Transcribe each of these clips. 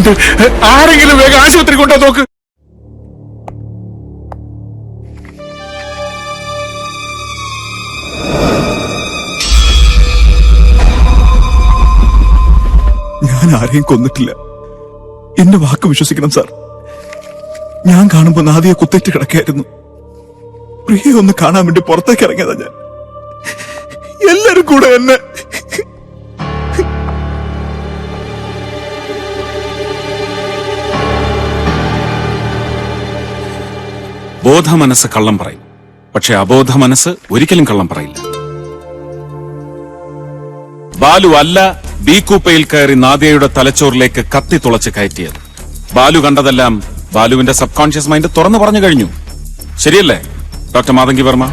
നോക്കിയിട്ട് ആരെങ്കിലും വേഗം ആശുപത്രി കൊണ്ടോ നോക്ക്. ഞാൻ ആരെയും കൊന്നിട്ടില്ല. എന്റെ വാക്ക് വിശ്വസിക്കണം സാർ. ഞാൻ കാണുമ്പോ നാദിയെ കുത്തേറ്റ് കിടക്കായിരുന്നു. പ്രിയ ഒന്ന് കാണാൻ വേണ്ടി പുറത്തേക്ക് ഇറങ്ങിയതാ ഞാൻ. എല്ലാരും കൂടെ എന്നെ ബോധ മനസ്സ് കള്ളം പറയും, പക്ഷെ അബോധ മനസ്സ് ഒരിക്കലും കള്ളം പറയില്ല. ബാലു അല്ല ബി കൂപ്പയിൽ കയറി നാദിയയുടെ തലച്ചോറിലേക്ക് കത്തി തുളച്ച് കയറ്റിയത്. ബാലു കണ്ടതെല്ലാം ബാലുവിന്റെ സബ് കോൺഷ്യസ് മൈൻഡ് തുറന്നു പറഞ്ഞു കഴിഞ്ഞു. ശരിയല്ലേ doctor Mathangi Varma?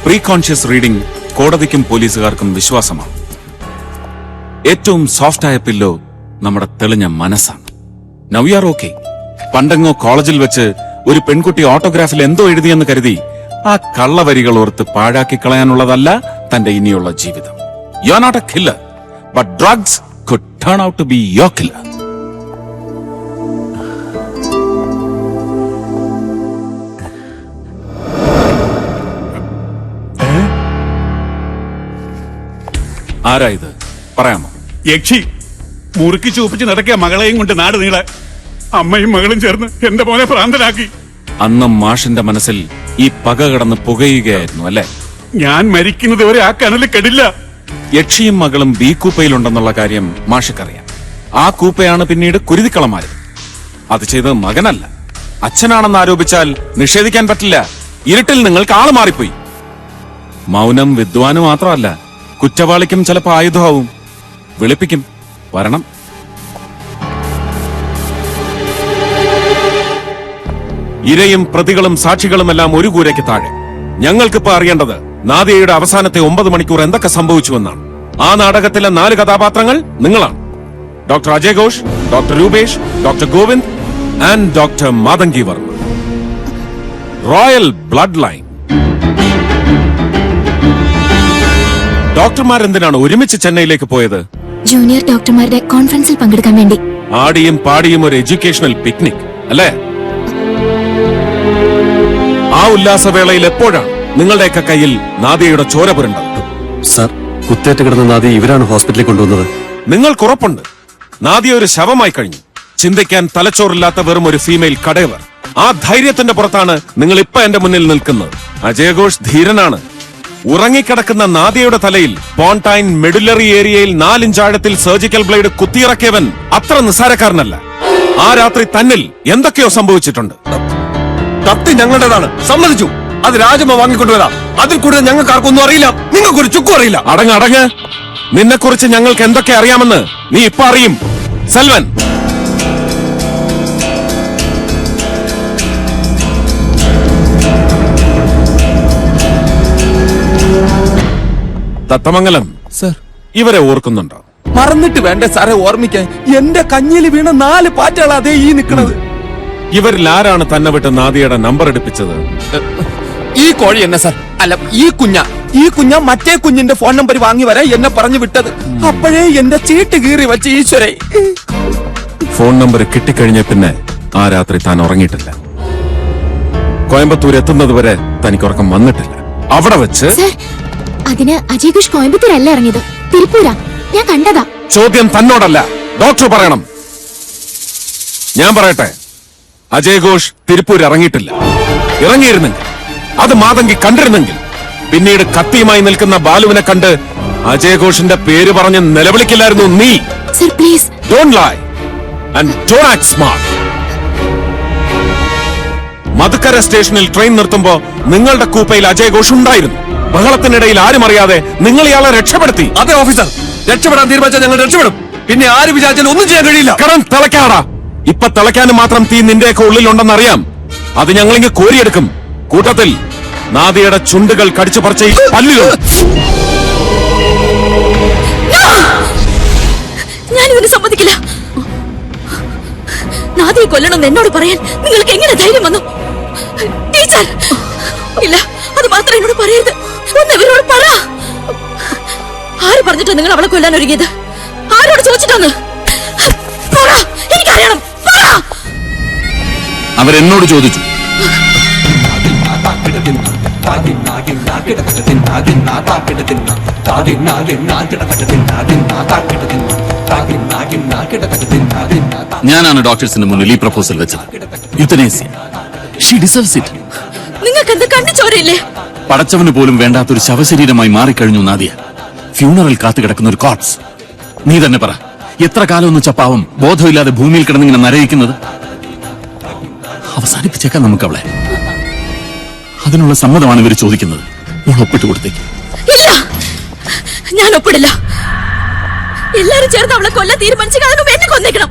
Pre conscious reading കോടതിക്കും പോലീസുകാർക്കും വിശ്വാസമാണ്. ഏറ്റവും സോഫ്റ്റായ പില്ലോ നമ്മുടെ തെളിഞ്ഞ മനസ്സാണ്. Now you are okay. പണ്ടെങ്ങോ കോളേജിൽ വെച്ച് ഒരു പെൺകുട്ടി ഓട്ടോഗ്രാഫിൽ എന്തോ എഴുതിയെന്ന് കരുതി ആ കള്ളവരികൾ ഓർത്ത് പാഴാക്കി കളയാനുള്ളതല്ല തന്റെ ഇനിയുള്ള ജീവിതം. You are not a killer, but drugs could turn out to be your killer. ആരാ ഇത് പറയാമോ? യക്ഷി മുറുക്കി ചൂപ്പിച്ച് നടക്കിയ മകളെയും കൊണ്ട് നാട് നീളെ അമ്മയും മകളും ചേർന്ന് എന്റെ മോനെ ഭ്രാന്തനാക്കി. അന്നും മാഷിന്റെ മനസ്സിൽ ഈ പക കിടന്ന് പുകയുകയായിരുന്നു അല്ലെ? ഞാൻ മരിക്കുന്നത് വരെ ആ കനല് കെടില്ല. യക്ഷിയും മകളും ബി കൂപ്പയിലുണ്ടെന്നുള്ള കാര്യം മാഷിക്കറിയാം. ആ കൂപ്പയാണ് പിന്നീട് കുരുതിക്കളമാര്. അത് ചെയ്തത് മകനല്ല, അച്ഛനാണെന്ന് ആരോപിച്ചാൽ നിഷേധിക്കാൻ പറ്റില്ല. ഇരുട്ടിൽ നിങ്ങൾക്ക് ആള് മാറിപ്പോയി. മൗനം വിദ്വാന് മാത്രമല്ല, കുറ്റവാളിക്കും ചിലപ്പോ ആയുധമാവും. വിളിപ്പിക്കും, വരണം. ഇരയും പ്രതികളും സാക്ഷികളുമെല്ലാം ഒരു കൂരയ്ക്ക് താഴെ. ഞങ്ങൾക്കിപ്പോ അറിയേണ്ടത് നാദിയയുടെ അവസാനത്തെ 9 മണിക്കൂർ എന്തൊക്കെ സംഭവിച്ചുവെന്നാണ്. ആ നാടകത്തിലെ 4 കഥാപാത്രങ്ങൾ നിങ്ങളാണ്. Doctor Ajay Ghosh, doctor Rupesh, doctor Govind and doctor Mathangi Varma. Royal blood line. ഡോക്ടർമാരെന്തിനാണ് ഒരുമിച്ച് ചെന്നൈയിലേക്ക് പോയത്? ജൂനിയർ ഡോക്ടർമാരുടെ കോൺഫറൻസിൽ പങ്കെടുക്കാൻ വേണ്ടി. ആടിയും പാടിയും ഒരു എഡ്യൂക്കേഷണൽ പിക്നിക് അല്ലേ? ആ ഉല്ലാസവേളയിൽ എപ്പോഴാണ് നിങ്ങളുടെയൊക്കെ കയ്യിൽ നാദിയയുടെ ചോര പുരണ്ടത്? സർ, കുത്തേറ്റ് കിടന്ന നാദിയെ ഇവരാണ് ഹോസ്പിറ്റലിൽ കൊണ്ടുവന്നത്. നിങ്ങൾക്കുറപ്പുണ്ട് നാദിയ ഒരു ശവമായി കഴിഞ്ഞു. ചിന്തിക്കാൻ തലച്ചോറില്ലാത്ത വെറും ഒരു ഫീമെയിൽ കടയവർ. ആ ധൈര്യത്തിന്റെ പുറത്താണ് നിങ്ങൾ ഇപ്പൊ എന്റെ മുന്നിൽ നിൽക്കുന്നത്. അജയ് ഘോഷ് ധീരനാണ്. ഉറങ്ങിക്കിടക്കുന്ന നാദിയയുടെ തലയിൽ പോണ്ടൈൻ മെഡുലറി ഏരിയയിൽ 4 ഇഞ്ച് ആഴത്തിൽ സർജിക്കൽ ബ്ലേഡ് കുത്തിയിറക്കിയവൻ അത്ര നിസ്സാരക്കാരനല്ല. ആ രാത്രി തന്നിൽ എന്തൊക്കെയോ സംഭവിച്ചിട്ടുണ്ട്. കത്തി ഞങ്ങളുടേതാണ്, സമ്മതിച്ചു. അത് രാജമ്മ വാങ്ങിക്കൊണ്ടുവരാം. അതിൽ കൂടുതൽ ഞങ്ങൾക്ക് ആർക്കൊന്നും അറിയില്ല. നിങ്ങൾക്കൊരു ചുക്കും അറിയില്ല. അടങ്ങ്. നിന്നെക്കുറിച്ച് ഞങ്ങൾക്ക് എന്തൊക്കെ അറിയാമെന്ന് നീ ഇപ്പൊ അറിയും. സെൽവൻ, തത്തമംഗലം സർ, ഇവരെ ഓർക്കുന്നുണ്ടോ? മറന്നിട്ട് വേണ്ടേ സാറെ ഓർമ്മിക്കാൻ? എന്റെ കഞ്ഞിൽ വീണ 4 പാറ്റകളാ അതേ ഈ നിൽക്കുന്നത്. ഇവരിൽ ആരാണ് തന്നെ വിട്ട് നാദിയുടെ നമ്പർ എടുപ്പിച്ചത്? ഈ കോഴി എന്നെ സാർ, അല്ല ഈ കുഞ്ഞ മറ്റേ കുഞ്ഞിന്റെ ഫോൺ നമ്പർ വാങ്ങി വരാൻ എന്നെ പറഞ്ഞു വിട്ടത്. അപ്പോഴേ എന്റെ ചീട്ട് കീറി വെച്ച ഈശ്വരേ. ഫോൺ നമ്പർ കിട്ടിക്കഴിഞ്ഞ പിന്നെ ആ രാത്രി താൻ ഉറങ്ങിയിട്ടില്ല. കോയമ്പത്തൂർ എത്തുന്നത് വരെ തനിക്ക് ഉറക്കം വന്നിട്ടില്ല. അവിടെ വെച്ച് അതിന് അജയ് ഘോഷ് കോയമ്പത്തൂരല്ല ഇറങ്ങിയത്, തിരുപ്പൂരാ. ഞാൻ കണ്ടതാ. ചോദ്യം തന്നോടല്ല, ഡോക്ടർ പറയണം. ഞാൻ പറയട്ടെ, അജയ് ഘോഷ് തിരുപ്പൂർ ഇറങ്ങിയിട്ടില്ല. ഇറങ്ങിയിരുന്നെങ്കിൽ, അത് മാതങ്കി കണ്ടിരുന്നെങ്കിൽ, പിന്നീട് കത്തിയുമായി നിൽക്കുന്ന ബാലുവിനെ കണ്ട് അജയ് ഘോഷിന്റെ പേര് പറഞ്ഞ് നിലവിളിക്കില്ലായിരുന്നു നീ. Sir please, don't lie and don't act smart. Madukkarai സ്റ്റേഷനിൽ ട്രെയിൻ നിർത്തുമ്പോ നിങ്ങളുടെ കൂപ്പയിൽ അജയ് ഘോഷ് ഉണ്ടായിരുന്നു. ബഹളത്തിനിടയിൽ ആരും അറിയാതെ നിങ്ങൾ ഇയാളെ രക്ഷപ്പെടുത്തി. അതെ ഓഫീസർ, രക്ഷപ്പെടാൻ തീരുമാനിച്ചാൽ ഞങ്ങൾ രക്ഷപ്പെടും. പിന്നെ ആര് വിചാരിച്ചാലും ഒന്നും ചെയ്യാൻ കഴിയില്ല. കടം തിളയ്ക്കാടാ. ഇപ്പൊ തിളയ്ക്കാനും മാത്രം തീ നിന്റെയൊക്കെ ഉള്ളിലുണ്ടെന്നറിയാം. അത് ഞങ്ങളിങ്ങ് കോരിയെടുക്കും. കൂട്ടത്തിൽ നാദിയുടെ ചുണ്ടുകൾ കടിച്ചു പറിച്ച ഈ പല്ലുകൾ. ഞാനിതിന് സമ്മതിക്കില്ല. നാദിയെ കൊല്ലണമെന്ന് എന്നോട് പറയാൻ നിങ്ങൾക്ക് എങ്ങനെ ധൈര്യം വന്നു? ടീച്ചർ, ഇല്ല, അത് മാത്രം എന്നോട് പറയരുത്. ഒന്ന് ഇവരോട് പറ. ആര് പറഞ്ഞിട്ടാ നിങ്ങൾ അവളെ കൊല്ലാൻ ഒരുങ്ങിയത്? ആരോട് ചോദിച്ചിട്ടാന്ന്? പറ, എനിക്കറിയണം, പറ. അവരെന്നോട് ചോദിച്ചു. ഞാനാണ് ഡോക്ടേഴ്സിന് മുന്നിൽ ഈ പ്രപ്പോസൽ വെച്ചത്. യുത്തനേസിയ. She deserves it. നിങ്ങൾക്ക് എന്താ കണ്ണു ചോരയില്ലേ? പടച്ചവന് പോലും വേണ്ടാത്തൊരു ശവശരീരമായി മാറിക്കഴിഞ്ഞു നാദിയ. ഫ്യൂണറൽ കാത്തു കിടക്കുന്ന ഒരു കോർപ്സ്. നീ തന്നെ പറ, എത്ര കാലം ഒന്ന് ചപ്പാവും ബോധമില്ലാതെ ഭൂമിയിൽ കിടന്നിങ്ങനെ നരയിക്കുന്നത്? അവസാനിപ്പിച്ചേക്കാം നമുക്ക് അവളെ. അതിനുള്ള സമ്മതമാണ് ഇവർ ചോദിക്കുന്നത്. നിങ്ങൾ ഒപ്പിട്ട് കൊടുത്തേക്ക്. ഇല്ല, ഞാൻ ഒപ്പിടില്ല. എല്ലാരും ചേർന്ന് അവളെ കൊല്ലാൻ തീരുമാനിച്ചു. എന്നെ കൊന്നേക്കണം.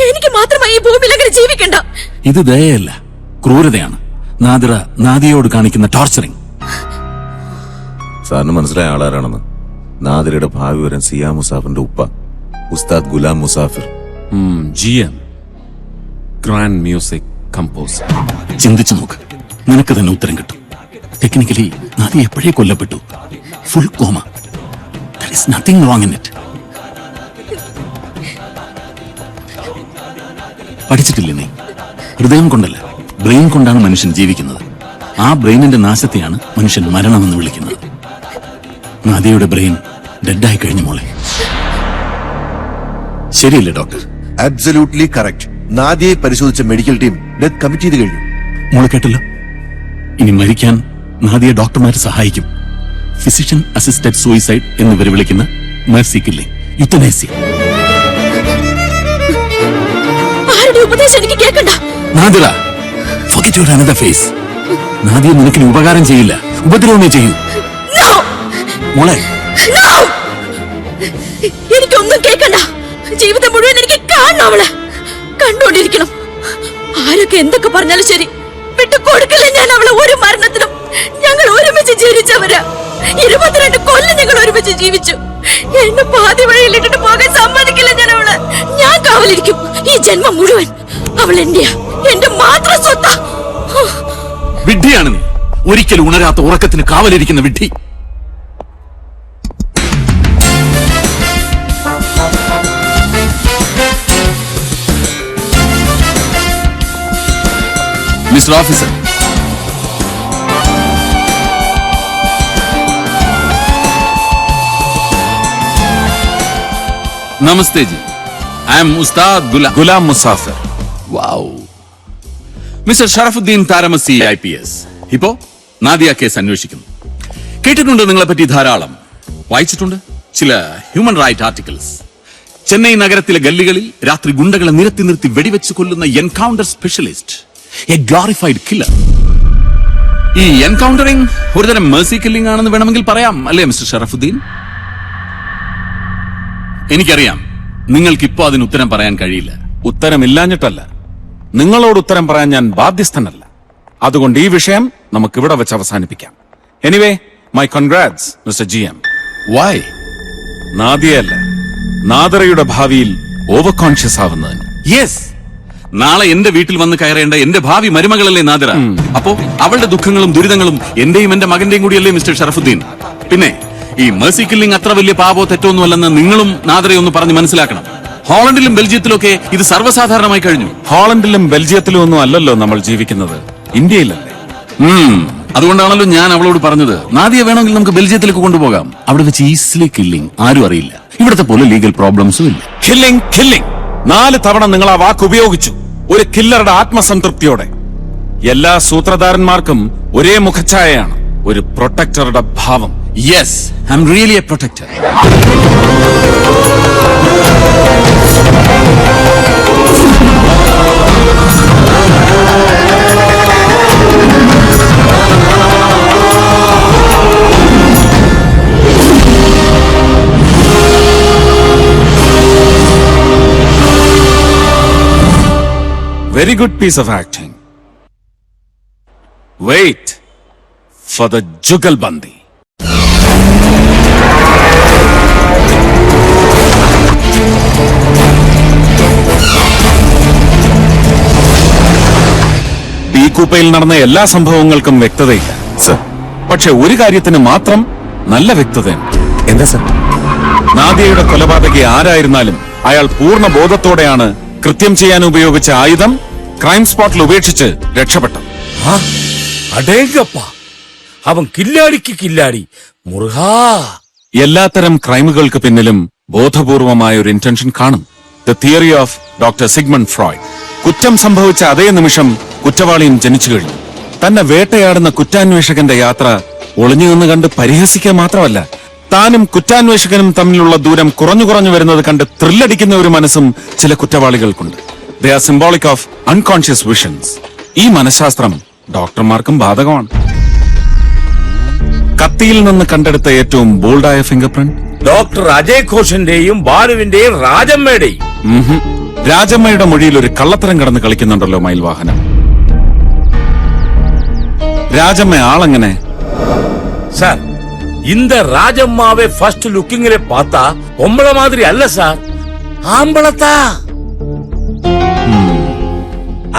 എനിക്ക് മാത്രമായി ഈ ഭൂമിയിൽ അങ്ങനെ ജീവിക്കണ്ട. ഇത് ദയയല്ല, ക്രൂരതയാണ്. നാദിറ നാദിയോട് കാണിക്കുന്ന ടോർച്ചറിങ്. സാറിന് മനസ്സിലായ ആളാരാണെന്ന്? നാദിറയുടെ ഭാവി വരൻ സിയാ മുസാഫിന്റെ ഉപ്പ ഉസ്താദ് Ghulam Musafir. GM, grand music composer. ചിന്തിച്ചു നോക്ക്, നിനക്ക് തന്നെ ഉത്തരം കിട്ടും. ടെക്നിക്കലി നാദി എപ്പോഴേ കൊല്ലപ്പെട്ടു. Full comma. There is nothing wrong in it. പഠിച്ചിട്ടില്ലേ നീ? ഹൃദയം കൊണ്ടല്ല, ബ്രെയിൻ കൊണ്ടാണ് മനുഷ്യൻ ജീവിക്കുന്നത്. ആ ബ്രെയിനിന്റെ നാശത്തെയാണ് മനുഷ്യൻ മരണമെന്ന് വിളിക്കുന്നത്. നാദിയുടെ ബ്രെയിൻ ഡെഡായി കഴിഞ്ഞു മോളെ. ശരിയല്ലേ ഡോക്ടർ? Absolutely correct. നാദിയെ പരിശോധിച്ച മെഡിക്കൽ ടീം ഡെത്ത് കമ്മിറ്റ് ചെയ്ത് കഴിഞ്ഞു. മോളെ കേട്ടല്ലോ. ഇനി മരിക്കാൻ നാദിയെ ഡോക്ടർമാർ സഹായിക്കും. ഫിസിഷ്യൻ അസിസ്റ്റഡ് സൂയിസൈഡ് എന്നിവർ വിളിക്കുന്ന മെർസി കില്ലിംഗ്, യുത്തനേസിയ. ആരുടെ ഉപദേശം എനിക്ക് കേൾക്കണ്ട. Nadira, forget your another face. Nadia നിനക്കിന് ഉപകാരം ചെയ്യില്ല, ഉപദ്രവമേ ചെയ്യൂ. No! മോളെ, No! എനിക്കൊന്നും കേൾക്കണ്ട. ജീവിതം മുഴുവൻ എനിക്ക് കാണണം അവളെ. കണ്ടോണ്ടിരിക്കണം. ആരൊക്കെ എന്തൊക്കെ പറഞ്ഞാലും ശരി, വിട്ടു കൊടുക്കില്ല ഞാൻ അവളെ ഒരു മരണത്തിനും. ഞങ്ങൾ ഒരുമിച്ച് ജീവിച്ചവരാ. 22 കൊല്ലം ഞങ്ങൾ ഒരുമിച്ച് ജീവിച്ചു. എന്നെ പാതി വഴിയിലിട്ടിട്ട് പോകാൻ സമ്മതിക്കില്ല ഞാൻ അവളെ. ഞാൻ കാവലിരിക്കും ഈ ജന്മം മുഴുവൻ. അവൾ എന്റെയാ, എന്റെ മാത്രം സ്വത്താ. വിഡ്ഢിയാണ് നീ. ഒരിക്കലും ഉണരാത്ത ഉറക്കത്തിന് കാവലിരിക്കുന്ന വിഡ്ഢി. Mister officer, namaste ji. I'm Ustad Ghulam Musafir. Wow. Mister Sharafuddin Tharamasi IPS ഇപ്പോ നാദിയ കേസ് അന്വേഷിക്കുന്നു. കേട്ടിട്ടുണ്ട് നിങ്ങളെ പറ്റി ധാരാളം. വായിച്ചിട്ടുണ്ട് ചില ഹ്യൂമൻ റൈറ്റ് ആർട്ടിക്കിൾസ്. ചെന്നൈ നഗരത്തിലെ ഗല്ലികളിൽ രാത്രി ഗുണ്ടകളെ നിരത്തി നിർത്തി വെടിവെച്ച് കൊല്ലുന്ന encounter specialist, A glorified killer. ഈ എൻകൗണ്ടറിംഗ് ഒരുതരം മേഴ്സി കില്ലിംഗ് ആണെന്ന് വേണമെങ്കിൽ പറയാം, അല്ലേ മിസ്റ്റർ ഷറഫുദ്ദീൻ? എനിക്കറിയാം നിങ്ങൾക്ക് ഇപ്പോ അതിന് ഉത്തരം പറയാൻ കഴിയില്ല. ഉത്തരമില്ലാഞ്ഞിട്ടല്ല, നിങ്ങളോട് ഉത്തരം പറയാൻ ഞാൻ ബാധ്യസ്ഥനല്ല. അതുകൊണ്ട് ഈ വിഷയം നമുക്ക് ഇവിടെ വെച്ച് അവസാനിപ്പിക്കാം. Anyway, my congrats mister GM. Why? നാദിയല്ല, നാദിറയുടെ ഭാവിയിൽ ഓവർ കോൺഷ്യസ് ആവുന്നതിന്. യെസ്, നാളെ എന്റെ വീട്ടിൽ വന്ന് കയറേണ്ട എന്റെ ഭാവി മരുമകളല്ലേ നാദിറ. അപ്പോ അവളുടെ ദുഃഖങ്ങളും ദുരിതങ്ങളും എന്റെയും എന്റെ മകന്റെയും കൂടിയല്ലേ മിസ്റ്റർ ഷറഫുദ്ദീൻ? പിന്നെ ഈ മേഴ്സി കില്ലിംഗ് അത്ര വലിയ പാപോ തെറ്റൊന്നുമല്ലെന്ന് നിങ്ങളും നാദിറയെ ഒന്ന് പറഞ്ഞ് മനസ്സിലാക്കണം. ഹോളണ്ടിലും ബെൽജിയത്തിലും ഒക്കെ ഇത് സർവ്വസാധാരണമായി കഴിഞ്ഞു. ഹോളണ്ടിലും ബെൽജിയത്തിലും ഒന്നും അല്ലല്ലോ നമ്മൾ ജീവിക്കുന്നത്, ഇന്ത്യയിലല്ലേ. അതുകൊണ്ടാണല്ലോ ഞാൻ അവളോട് പറഞ്ഞത്, നാദിയ വേണമെങ്കിൽ നമുക്ക് ബെൽജിയത്തിലേക്ക് കൊണ്ടുപോകാം. അവിടെ വെച്ച് ഈസിലി കില്ലിംഗ് ആരും അറിയില്ല. ഇവിടത്തെ പോലെ ലീഗൽ പ്രോബ്ലംസും ഇല്ല. കില്ലിംഗ് കില്ലിംഗ് 4 തവണ നിങ്ങൾ ആ വാക്ക് ഉപയോഗിച്ചു, ഒരു കില്ലറുടെ ആത്മസംതൃപ്തിയോടെ. എല്ലാ സൂത്രധാരന്മാർക്കും ഒരേ മുഖഛായയാണ്, ഒരു പ്രൊട്ടക്ടറുടെ ഭാവം. Yes, I am really a protector. Very good piece of acting. Wait for the Jugalbandi. ബീകൂപ്പയിൽ നടന്ന എല്ലാ സംഭവങ്ങൾക്കും വ്യക്തതയില്ല സർ, പക്ഷെ ഒരു കാര്യത്തിന് മാത്രം നല്ല വ്യക്തതയുണ്ട്. എന്താ സർ? നാദിയയുടെ കൊലപാതകി ആരായിരുന്നാലും അയാൾ പൂർണ്ണ ബോധത്തോടെയാണ് കൃത്യം ചെയ്യാൻ ഉപയോഗിച്ച ആയുധം ക്രൈം സ്പോട്ടിൽ ഉപേക്ഷിച്ച് രക്ഷപ്പെട്ടത്. അടേങ്കപ്പ, അവൻ കില്ലാടിക്ക് കില്ലാടി മുറുകാ. എല്ലാത്തരം ക്രൈമുകൾക്ക് പിന്നിലും ബോധപൂർവമായ ഒരു ഇന്റൻഷൻ കാണും. The theory of doctor Sigmund Freud. കുറ്റം സംഭവിച്ച അതേ നിമിഷം കുറ്റവാളിയും ജനിച്ചു കഴിഞ്ഞു. തന്നെ വേട്ടയാടുന്ന കുറ്റാന്വേഷകന്റെ യാത്ര ഒളിഞ്ഞു നിന്ന് കണ്ട് പരിഹസിക്കുക മാത്രമല്ല, താനും കുറ്റാന്വേഷകനും തമ്മിലുള്ള ദൂരം കുറഞ്ഞു കുറഞ്ഞു വരുന്നത് കണ്ട് ത്രില്ലടിക്കുന്ന ഒരു മനസ്സും ചില കുറ്റവാളികൾക്കുണ്ട്. They are symbolic of unconscious visions. ഈ മനഃശാസ്ത്രം ഡോക്ടർമാർക്കും ബാധകമാണ്. കത്തിയിൽ നിന്ന് കണ്ടെടുത്ത ഏറ്റവും ബോൾഡായ ഫിംഗർ പ്രിന്റ് ഡോക്ടർ അജയ് ഘോഷിന്റെയും ബാലുവിന്റെയും രാജമ്മയുടെയും. രാജമ്മയുടെ മൊഴിയിൽ ഒരു കള്ളത്തരം കടന്ന് കളിക്കുന്നുണ്ടല്ലോ മയിൽവാഹനം. രാജമ്മ ആളെങ്ങനെ? സാർ, இந்த ராஜம்மாவை ஃபர்ஸ்ட் லுக்கிங்ல பார்த்தா பொம்பளை மாதிரி அல்ல சார், ஆம்பளத்தா.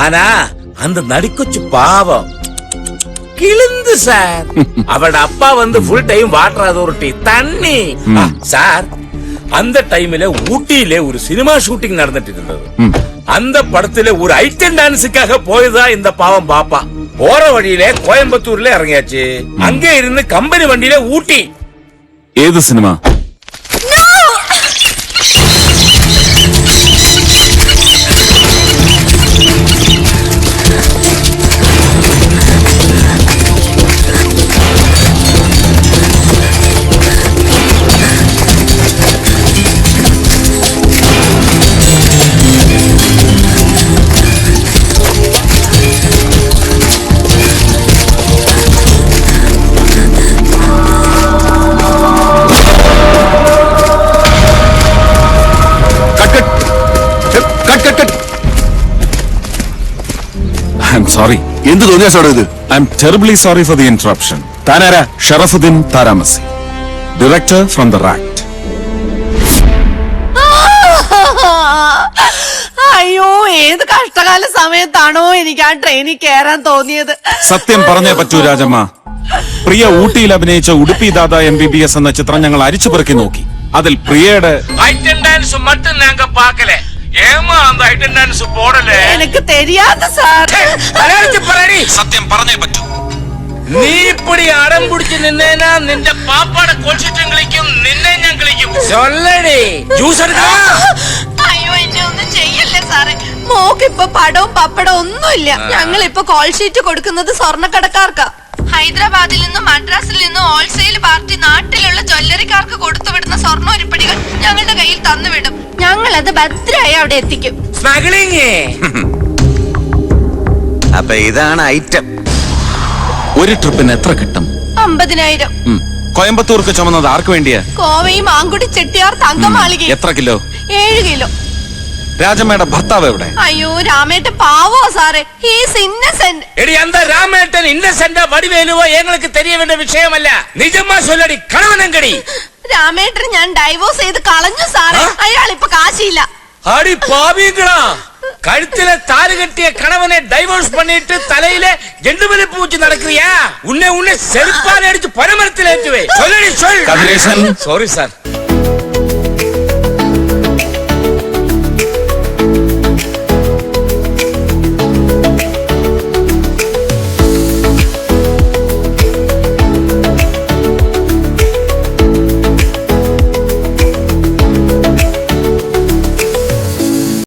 ஆனா அந்த நடிக்கொச்சு பாவம் கிழிந்து சார். அவட அப்பா வந்து ஃபுல் டைம் வாட்டர் அதோரிட்டி தண்ணி சார். அந்த டைம்ல ஊட்டியில ஒரு சினிமா ஷூட்டிங் நடந்துட்டு இருந்தது. அந்த படத்துல ஒரு ஐட்டம் டான்ஸுக்காக போயதா இந்த பாவம் பாப்பா. போற வழியில கோயம்புத்தூர்ல இறங்கியாச்சு. அங்கே இருந்து கம்பெனி வண்டியில ஊட்டி. ഏത് സിനിമ? I'm sorry. എന്ത് തോന്നിയാസോടെ ഇത്? I'm terribly sorry for the interruption. താനാരാ? Sharafuddin Taramasi, director from the റാക്ട്. അയ്യോ, ഏത് കഷ്ടകാല സമയത്താണോ എനിക്ക് ആ ട്രെയിനിൽ കയറാൻ തോന്നിയത്. സത്യം പറഞ്ഞേ പറ്റൂ രാജമ്മ. പ്രിയ ഊട്ടിയിൽ അഭിനയിച്ച ഉടുപ്പി ദാദ MBBS എന്ന ചിത്രം ഞങ്ങൾ അരിച്ചു പെറുക്കി നോക്കി. അതിൽ പ്രിയയുടെ ஐட்டம் டான்ஸ் மட்டும் நாங்க பார்க்கல. ஏமா அந்த ஐட்டம் டான்ஸ் போடல? എനിക്ക് தெரியாத സാർ. സത്യം പറഞ്ഞേ പറ്റൂ. നീ ഇപ്പടി അടം പിടിച്ച് നിന്നേനാ നിന്റെ പാപ്പാടെ കൊച്ചിട്ടും കളിക്കും, നിന്നെ ഞാൻ കളിക്കും. ചൊല്ലടി. ജ്യൂസ് എടുക്കാം. അയ്യോ, എന്നെ ഒന്നും ചെയ്യല്ലേ സാറേ. മോക്കിപ്പൊ പടവും പപ്പടവും ഒന്നുമില്ല. ഞങ്ങൾ ഇപ്പൊ കോൾ ഷീറ്റ് കൊടുക്കുന്നത് സ്വർണ്ണക്കടക്കാർക്കാ. ഹൈദരാബാദിൽ നിന്നും മദ്രാസിൽ നിന്നും ഹോൾസെയിൽ പാർട്ടി നാട്ടിലുള്ള ജ്വല്ലറിക്കാർക്ക് കൊടുത്തുവിടുന്ന സ്വർണ്ണ ഉരുപ്പടികൾ ഞങ്ങളുടെ കയ്യിൽ തന്നുവിടും. ഞങ്ങൾ അത് ഭദ്രമായി അവിടെ എത്തിക്കും. സ്മഗ്ലിംഗ്. അപ്പൊ ഇതാണ് ഐറ്റം. ഒരു ട്രിപ്പിന് എത്ര കിട്ടും? 50,000. കോയമ്പത്തൂർക്ക് ചുമന്നത് ആർക്ക് വേണ്ടിയാ? കോവയും ആങ്കുടി ചെട്ടിയാർ തങ്കമാളിക. എത്ര കിലോ? 7 കിലോ. രാജമ്മയുടെ ഭർത്താവ് എവിടെ? അയ്യോ, രാമേട്ടൻ പാവോ സാറേ. ഹീസ് ഇന്നസെന്റ്. എടി, அந்த ராமேட்டன் இன்னசென்டா வடிவேலுவோ எங்களுக்கு தெரிய வேண்டிய விஷயமല്ല. நிஜமா சொல்லடி, கணவனங்கடி. രാമേട്ടൻ ഞാൻ ഡൈവോഴ്സ് ചെയ്ത് കളഞ്ഞു സാറേ. അയാൾ ഇപ്പൊ കാശിയില്ല. அடி பாவிங்களா, கழுத்துல தாலி கட்டிய கணவனை டைவோர்ஸ் பண்ணிட்டு தலையில ஜெண்டுமல்லி பூச்சி நடக்கிறியா? உன்னை செருப்பால் அடிச்சு பரமரத்தில் ஏற்றுவே. சொல்லடி சொல். கதிரேசன். Sorry sir.